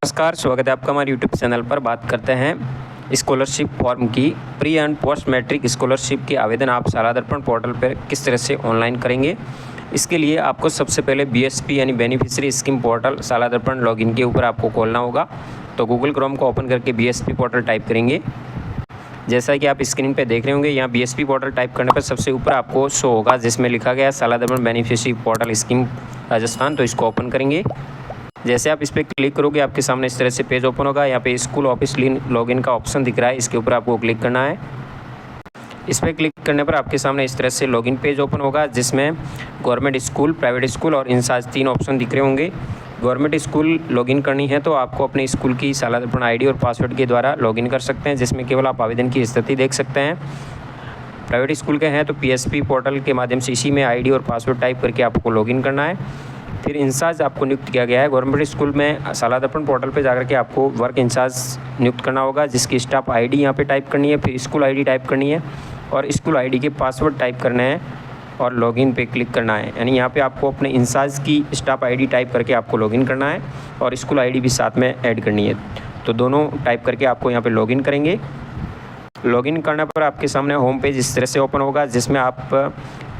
नमस्कार, स्वागत है आपका हमारे यूट्यूब चैनल पर। बात करते हैं स्कॉलरशिप फॉर्म की। Pre and post matric scholarship के आवेदन आप शाला दर्पण पोर्टल पर किस तरह से ऑनलाइन करेंगे। इसके लिए आपको सबसे पहले बीएसपी यानी बेनिफिशियरी स्कीम पोर्टल शाला दर्पण लॉगिन के ऊपर आपको खोलना होगा। तो गूगल क्रोम को ओपन करके बीएसपी पोर्टल टाइप करेंगे। जैसा कि आप स्क्रीन पे देख रहे होंगे, यहाँ बीएसपी पोर्टल टाइप करने पर सबसे ऊपर आपको शो होगा जिसमें लिखा गया शाला दर्पण बेनिफिशियरी पोर्टल स्कीम राजस्थान। तो इसको ओपन करेंगे। जैसे आप इस पर क्लिक करोगे आपके सामने इस तरह से पेज ओपन होगा। यहाँ पे स्कूल ऑफिस लॉगिन का ऑप्शन दिख रहा है, इसके ऊपर आपको क्लिक करना है। इस पर क्लिक करने पर आपके सामने इस तरह से लॉगिन पेज ओपन होगा जिसमें गवर्नमेंट स्कूल, प्राइवेट स्कूल और इंचार्ज 3 ऑप्शन दिख रहे होंगे। गवर्नमेंट स्कूल लॉगिन करनी है तो आपको अपने स्कूल की शाला दर्पण आईडी और पासवर्ड के द्वारा लॉगिन कर सकते हैं, जिसमें केवल आप आवेदन की स्थिति देख सकते हैं। प्राइवेट स्कूल के हैं तो पीएसपी पोर्टल के माध्यम से इसी में आईडी और पासवर्ड टाइप करके आपको लॉगिन करना है। फिर इंचार्ज आपको नियुक्त किया गया है। गवर्नमेंट स्कूल में शाला दर्पण पोर्टल पे जाकर के आपको वर्क इंचार्ज नियुक्त करना होगा, जिसकी स्टाफ आईडी यहाँ पे टाइप करनी है, फिर स्कूल आईडी टाइप करनी है और स्कूल आईडी के पासवर्ड टाइप करने हैं और लॉगिन पे क्लिक करना है। यानी यहाँ पे आपको अपने इंचार्ज की स्टाफ आईडी टाइप करके आपको लॉगिन करना है और स्कूल आईडी भी साथ में ऐड करनी है। तो दोनों टाइप करके आपको यहाँ पर लॉगिन करेंगे। लॉगिन करने पर आपके सामने होम पेज इस तरह से ओपन होगा जिसमें आप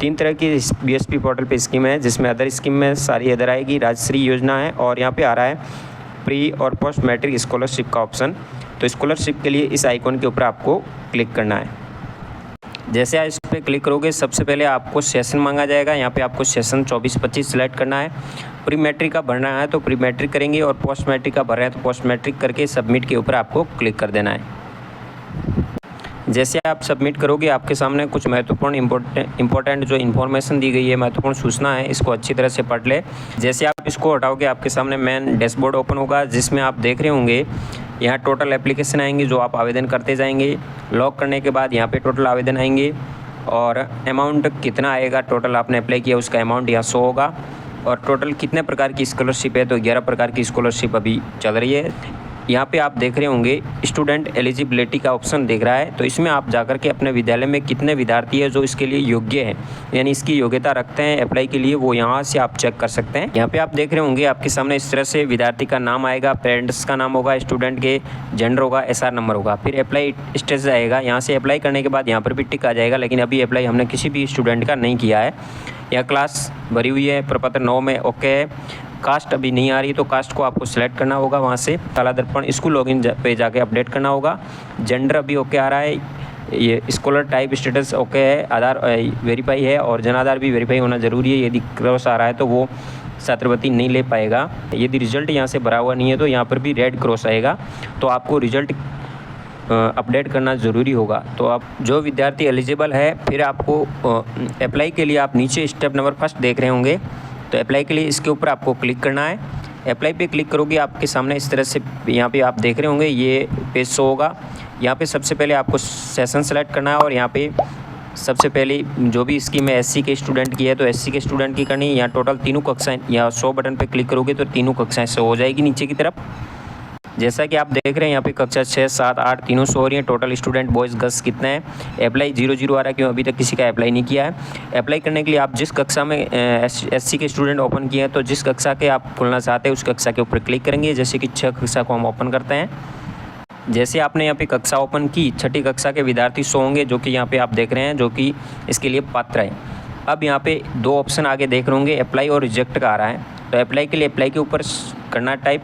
3 तरह की बीएसपी पोर्टल पे स्कीम है, जिसमें अदर स्कीम में सारी अदर आएगी, राजश्री योजना है और यहाँ पे आ रहा है प्री और पोस्ट मैट्रिक स्कॉलरशिप का ऑप्शन। तो स्कॉलरशिप के लिए इस आइकॉन के ऊपर आपको क्लिक करना है। जैसे आप इस पर क्लिक करोगे सबसे पहले आपको सेशन मांगा जाएगा। यहाँ पे आपको सेशन 24-25 सेलेक्ट करना है। प्री मैट्रिक का भरना है तो प्री मैट्रिक करेंगे और पोस्ट मैट्रिक का भर रहे हैं तो पोस्ट मैट्रिक करके सबमिट के ऊपर आपको क्लिक कर देना है। जैसे आप सबमिट करोगे आपके सामने कुछ महत्वपूर्ण इंपॉर्टेंट जो इन्फॉर्मेशन दी गई है, महत्वपूर्ण सूचना है, इसको अच्छी तरह से पढ़ ले। जैसे आप इसको हटाओगे आपके सामने मेन डैशबोर्ड ओपन होगा जिसमें आप देख रहे होंगे यहाँ टोटल एप्लीकेशन आएंगे जो आप आवेदन करते जाएंगे। लॉक करने के बाद यहाँ पे टोटल आवेदन आएंगे और अमाउंट कितना आएगा, टोटल आपने अप्लाई किया उसका अमाउंट यहाँ शो होगा। और टोटल कितने प्रकार की स्कॉलरशिप है, तो 11 प्रकार की स्कॉलरशिप अभी चल रही है। यहाँ पे आप देख रहे होंगे स्टूडेंट एलिजिबिलिटी का ऑप्शन दिख रहा है, तो इसमें आप जाकर के अपने विद्यालय में कितने विद्यार्थी है जो इसके लिए योग्य है, यानी इसकी योग्यता रखते हैं अप्लाई के लिए, वो यहाँ से आप चेक कर सकते हैं। यहाँ पे आप देख रहे होंगे आपके सामने इस तरह से विद्यार्थी का नाम आएगा, पेरेंट्स का नाम होगा, स्टूडेंट के जेंडर होगा, SR नंबर होगा, फिर अप्लाई स्टेटस आएगा। यहाँ से अप्लाई करने के बाद यहाँ पर भी टिक आ जाएगा, लेकिन अभी अप्लाई हमने किसी भी स्टूडेंट का नहीं किया है। यह क्लास भरी हुई है, प्रपत्र 9 में ओके है। कास्ट अभी नहीं आ रही तो कास्ट को आपको सिलेक्ट करना होगा, वहाँ से शाला दर्पण स्कूल लॉगिन पे जाके अपडेट करना होगा। जेंडर अभी ओके आ रहा है, ये स्कॉलर टाइप स्टेटस ओके है, आधार वेरीफाई है और जन आधार भी वेरीफाई होना ज़रूरी है। यदि क्रॉस आ रहा है तो वो छात्रवृत्ति नहीं ले पाएगा। यदि रिजल्ट यहाँ से भरा हुआ नहीं है तो यहाँ पर भी रेड क्रॉस आएगा, तो आपको रिजल्ट अपडेट करना ज़रूरी होगा। तो आप जो विद्यार्थी एलिजिबल है, फिर आपको अप्लाई के लिए आप नीचे स्टेप नंबर 1 देख रहे होंगे, तो अप्लाई के लिए इसके ऊपर आपको क्लिक करना है। अप्लाई पे क्लिक करोगे आपके सामने इस तरह से यहाँ पे आप देख रहे होंगे ये पेज शो होगा। यहाँ पे सबसे पहले आपको सेशन सेलेक्ट करना है और यहाँ पे सबसे पहले जो भी स्कीम है SC के स्टूडेंट की है तो SC के स्टूडेंट की करनी है। यहाँ टोटल 3 कक्षाएँ, यहाँ 100 बटन पे क्लिक करोगे तो 3 कक्षाएँ शो हो जाएगी नीचे की तरफ। जैसा कि आप देख रहे हैं यहाँ पे कक्षा 6, 7, 8 तीनों शो हो रही हैं। टोटल स्टूडेंट बॉयज़ गर्ल्स कितने हैं, अप्लाई 0 आ रहा है, क्यों अभी तक किसी का अप्लाई नहीं किया है। अप्लाई करने के लिए आप जिस कक्षा में SC के स्टूडेंट ओपन किए हैं तो जिस कक्षा के आप खुलना चाहते हैं उस कक्षा के ऊपर क्लिक करेंगे। जैसे कि 6 कक्षा को हम ओपन करते हैं। जैसे आपने यहाँ पे कक्षा ओपन की, 6ठी कक्षा के विद्यार्थी शो होंगे जो कि यहाँ पे आप देख रहे हैं, जो कि इसके लिए पात्र है। अब यहाँ पे 2 ऑप्शन आगे देख रहे होंगे, अप्लाई और रिजेक्ट का आ रहा है। तो अप्लाई के लिए अप्लाई के ऊपर करना टाइप,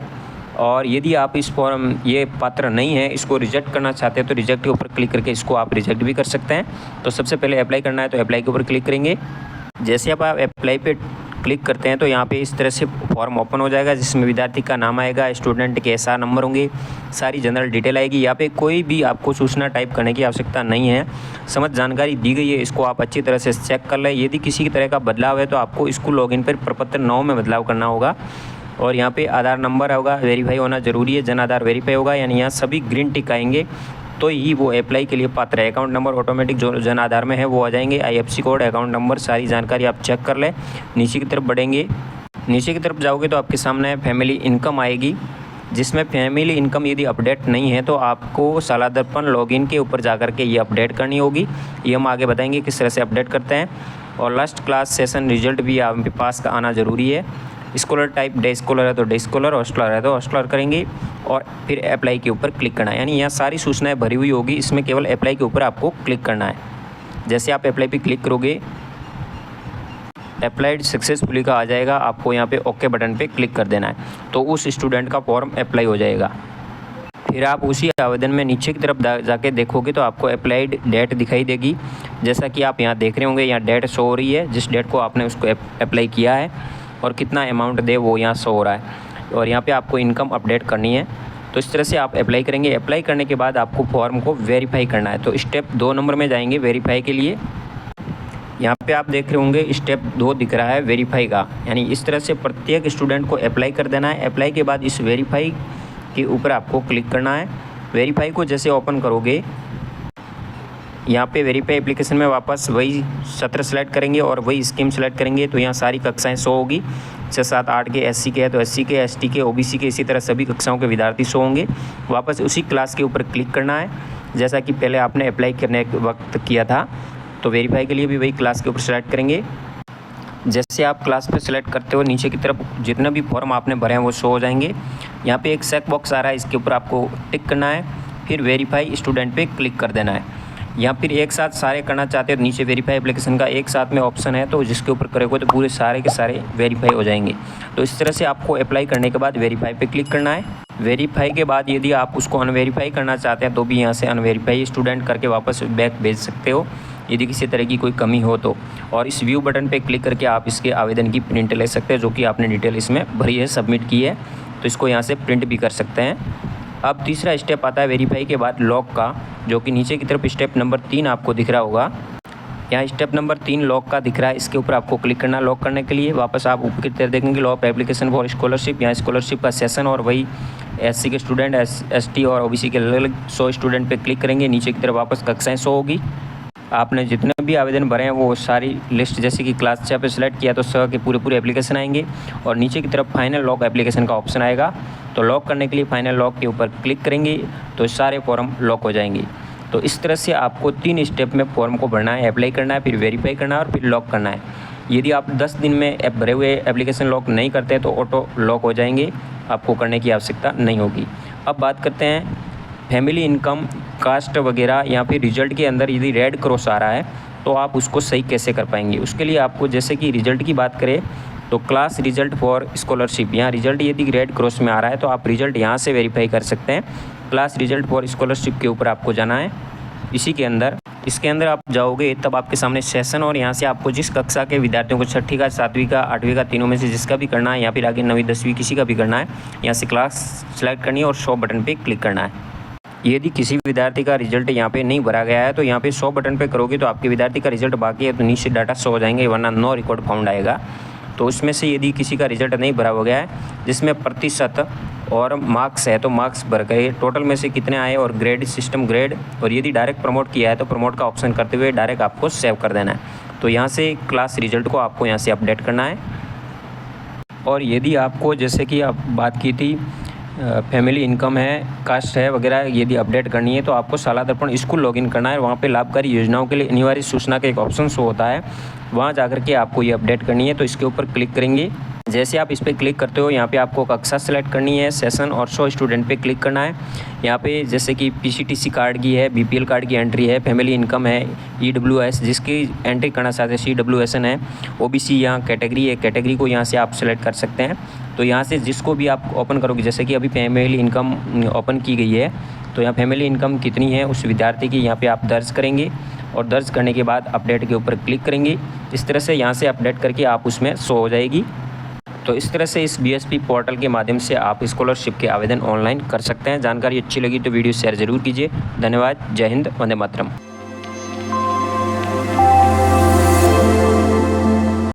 और यदि आप इस फॉर्म ये पात्र नहीं है, इसको रिजेक्ट करना चाहते हैं तो रिजेक्ट के ऊपर क्लिक करके इसको आप रिजेक्ट भी कर सकते हैं। तो सबसे पहले अप्लाई करना है तो अप्लाई के ऊपर क्लिक करेंगे। जैसे आप अप्लाई पे क्लिक करते हैं तो यहाँ पे इस तरह से फॉर्म ओपन हो जाएगा जिसमें विद्यार्थी का नाम आएगा, स्टूडेंट के SR नंबर होंगे, सारी जनरल डिटेल आएगी। यहाँ पे कोई भी आपको सूचना टाइप करने की आवश्यकता नहीं है, समझ जानकारी दी गई है, इसको आप अच्छी तरह से चेक कर लें। यदि किसी तरह का बदलाव है तो आपको स्कूल लॉगिन पर प्रपत्र 9 में बदलाव करना होगा और यहाँ पे आधार नंबर होगा, वेरीफाई होना ज़रूरी है, जन आधार वेरीफाई होगा, यानी यहाँ सभी ग्रीन टिक आएंगे तो ही वो अप्लाई के लिए पात्र है। अकाउंट नंबर ऑटोमेटिक जो जन आधार में है वो आ जाएंगे, IFSC कोड, अकाउंट नंबर, सारी जानकारी आप चेक कर लें। नीचे की तरफ बढ़ेंगे, नीचे की तरफ जाओगे तो आपके सामने फैमिली इनकम आएगी, जिसमें फैमिली इनकम यदि अपडेट नहीं है तो आपको शाला दर्पण लॉगिन के ऊपर जाकर के ये अपडेट करनी होगी। ये हम आगे बताएंगे किस तरह से अपडेट करते हैं। और लास्ट क्लास सेशन रिजल्ट भी आपके पास का आना ज़रूरी है। स्कॉलर टाइप डे स्कॉलर है तो डे स्कॉलर, हॉस्टलर है तो हॉस्टलर करेंगे और फिर अप्लाई के ऊपर क्लिक करना है। यानी यहाँ सारी सूचनाएं भरी हुई होगी, इसमें केवल अप्लाई के ऊपर आपको क्लिक करना है। जैसे आप अप्लाई पे क्लिक करोगे अप्लाइड सक्सेसफुली का आ जाएगा, आपको यहाँ पे ओके बटन पे क्लिक कर देना है तो उस स्टूडेंट का फॉर्म अप्लाई हो जाएगा। फिर आप उसी आवेदन में नीचे की तरफ जाके देखोगे तो आपको अप्लाइड डेट दिखाई देगी। जैसा कि आप यहाँ देख रहे होंगे, यहाँ डेट शो हो रही है जिस डेट को आपने उसको अप्लाई किया है और कितना अमाउंट दे वो यहाँ शो हो रहा है और यहाँ पे आपको इनकम अपडेट करनी है। तो इस तरह से आप अप्लाई करेंगे। अप्लाई करने के बाद आपको फॉर्म को वेरीफाई करना है। तो स्टेप 2 नंबर में जाएंगे वेरीफाई के लिए। यहाँ पे आप देख रहे होंगे स्टेप 2 दिख रहा है वेरीफाई का, यानी इस तरह से प्रत्येक स्टूडेंट को अप्लाई कर देना है। अप्लाई के बाद इस वेरीफाई के ऊपर आपको क्लिक करना है। वेरीफाई को जैसे ओपन करोगे यहाँ पे वेरीफाई एप्लीकेशन में वापस वही सत्र सेलेक्ट करेंगे और वही स्कीम सेलेक्ट करेंगे तो यहाँ सारी कक्षाएं शो होगी। 6, 7, 8 के एससी के है तो एससी के, एसटी के, ओबीसी के, इसी तरह सभी कक्षाओं के विद्यार्थी शो होंगे। वापस उसी क्लास के ऊपर क्लिक करना है जैसा कि पहले आपने अप्लाई करने के वक्त किया था। तो वेरीफाई के लिए भी वही क्लास के ऊपर सेलेक्ट करेंगे। जैसे आप क्लास पे सेलेक्ट करते हो नीचे की तरफ जितने भी फॉर्म आपने भरे हैं वो शो हो जाएंगे। यहाँ पे एक चेक बॉक्स आ रहा है, इसके ऊपर आपको टिक करना है, फिर वेरीफाई स्टूडेंट पे क्लिक कर देना है। यहाँ फिर एक साथ सारे करना चाहते हो तो नीचे वेरीफाई एप्लीकेशन का एक साथ में ऑप्शन है तो जिसके ऊपर करोगे तो पूरे सारे के सारे वेरीफाई हो जाएंगे। तो इस तरह से आपको अप्लाई करने के बाद वेरीफाई पे क्लिक करना है। वेरीफाई के बाद यदि आप उसको अनवेरीफाई करना चाहते हैं तो भी यहाँ से अनवेरीफाई स्टूडेंट करके वापस बैक भेज सकते हो यदि किसी तरह की कोई कमी हो तो। और इस व्यू बटन पे क्लिक करके आप इसके आवेदन की प्रिंट ले सकते हैं जो कि आपने डिटेल इसमें भरी है, सबमिट की है, तो इसको यहाँ से प्रिंट भी कर सकते हैं। अब तीसरा स्टेप आता है वेरीफाई के बाद लॉक का, जो कि नीचे की तरफ स्टेप नंबर 3 आपको दिख रहा होगा। यहाँ स्टेप नंबर 3 लॉक का दिख रहा है, इसके ऊपर आपको क्लिक करना। लॉक करने के लिए वापस आप ऊपर की तरफ देखेंगे लॉक एप्लीकेशन फॉर स्कॉलरशिप, यहाँ स्कॉलरशिप का सेशन और वही एससी के स्टूडेंट, एसटी और ओबीसी के अलग अलग 100 स्टूडेंट पे क्लिक करेंगे। नीचे की तरफ वापस कक्षाएं शो होगी। आपने जितने भी आवेदन भरे हैं वो सारी लिस्ट, जैसे कि क्लास 6 पे सेलेक्ट किया तो 100 के पूरे एप्लीकेशन आएंगे और नीचे की तरफ फाइनल लॉक एप्लीकेशन का ऑप्शन आएगा। तो लॉक करने के लिए फाइनल लॉक के ऊपर क्लिक करेंगे तो सारे फॉर्म लॉक हो जाएंगे। तो इस तरह से आपको 3 स्टेप में फॉर्म को भरना है, अप्लाई करना है, फिर वेरीफाई करना है और फिर लॉक करना है। यदि आप 10 दिन में भरे हुए एप्लीकेशन लॉक नहीं करते तो ऑटो लॉक हो जाएंगे, आपको करने की आवश्यकता नहीं होगी। अब बात करते हैं फैमिली इनकम, कास्ट वगैरह। यहाँ पे रिजल्ट के अंदर यदि रेड क्रॉस आ रहा है तो आप उसको सही कैसे कर पाएंगे। उसके लिए आपको, जैसे कि रिजल्ट की बात करें तो क्लास रिजल्ट फॉर स्कॉलरशिप, यहाँ रिजल्ट यदि रेड क्रॉस में आ रहा है तो आप रिजल्ट यहाँ से वेरीफाई कर सकते हैं। क्लास रिजल्ट फॉर स्कॉलरशिप के ऊपर आपको जाना है। इसके अंदर आप जाओगे तब आपके सामने सेशन और यहाँ से आपको जिस कक्षा के विद्यार्थियों को 6ठी का, 7वीं का, 8वीं का, तीनों में से जिसका भी करना है या फिर आगे 9वीं 10वीं किसी का भी करना है, यहाँ से क्लास सेलेक्ट करनी है और 100 बटन पे क्लिक करना है। यदि किसी विद्यार्थी का रिजल्ट यहाँ पे नहीं भरा गया है तो यहाँ पे 100 बटन पे करोगे तो आपके विद्यार्थी का रिजल्ट बाकी है तो नीचे डाटा शो हो जाएंगे, वरना नो रिकॉर्ड फाउंड आएगा। तो उसमें से यदि किसी का रिजल्ट नहीं भरा हो गया है जिसमें प्रतिशत और मार्क्स है तो मार्क्स भर के टोटल में से कितने आए और ग्रेड सिस्टम ग्रेड, और यदि डायरेक्ट प्रमोट किया है तो प्रमोट का ऑप्शन करते हुए डायरेक्ट आपको सेव कर देना है। तो यहाँ से क्लास रिजल्ट को आपको यहाँ से अपडेट करना है। और यदि आपको, जैसे कि आप बात की थी फैमिली इनकम है, कास्ट है वगैरह, यदि अपडेट करनी है तो आपको शाला दर्पण स्कूल लॉगिन करना है। वहाँ पे लाभकारी योजनाओं के लिए अनिवार्य सूचना का एक ऑप्शन शो होता है, वहाँ जाकर के आपको ये अपडेट करनी है। तो इसके ऊपर क्लिक करेंगे। जैसे आप इस पर क्लिक करते हो यहाँ पे आपको कक्षा सेलेक्ट करनी है, सेशन और 100 स्टूडेंट पे क्लिक करना है। यहाँ पे जैसे कि पीसीटीसी कार्ड की है, बीपीएल कार्ड की एंट्री है, फैमिली इनकम है, ईडब्ल्यूएस जिसकी एंट्री करना चाहते हैं सीडब्ल्यूएसएन है, ओबीसी यहाँ कैटेगरी है, कैटेगरी को यहाँ से आप सेलेक्ट कर सकते हैं। तो यहाँ से जिसको भी आप ओपन करोगे, जैसे कि अभी फैमिली इनकम ओपन की गई है तो यहाँ फैमिली इनकम कितनी है उस विद्यार्थी की यहाँ पे आप दर्ज करेंगे और दर्ज करने के बाद अपडेट के ऊपर क्लिक करेंगे। इस तरह से यहाँ से अपडेट करके आप उसमें शो हो जाएगी। तो इस तरह से इस बीएसपी पोर्टल के माध्यम से आप स्कॉलरशिप के आवेदन ऑनलाइन कर सकते हैं। जानकारी अच्छी लगी तो वीडियो शेयर ज़रूर कीजिए। धन्यवाद। जय हिंद। वंदे मातरम।